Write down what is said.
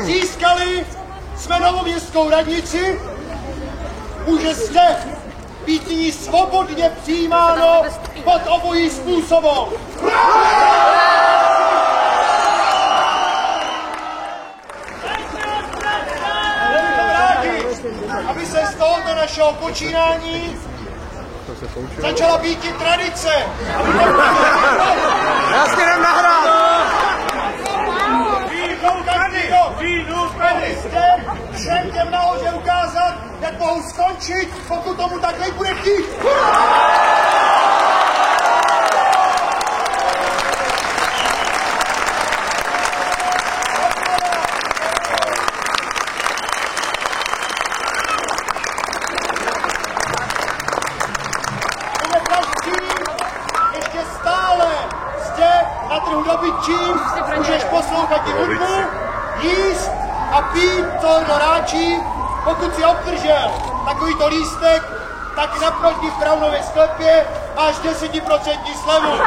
Získali jsme novoměstskou radnici, může zde být nyní svobodně přijímáno pod obojí způsobem. Aby se z tohoto našeho počínání začala být i tradice. Já si jdem nahrát! Všem těm nahoře ukázat, jak mohou skončit, pokud tomu tak nebude chtít. Ještě stále zde na trhu dobytčím můžeš poslouchat i hudbu, jíst a pít to doráčí, pokud si obdržel takovýto lístek, tak naproti v Braunově sklepě máš 10% slevu.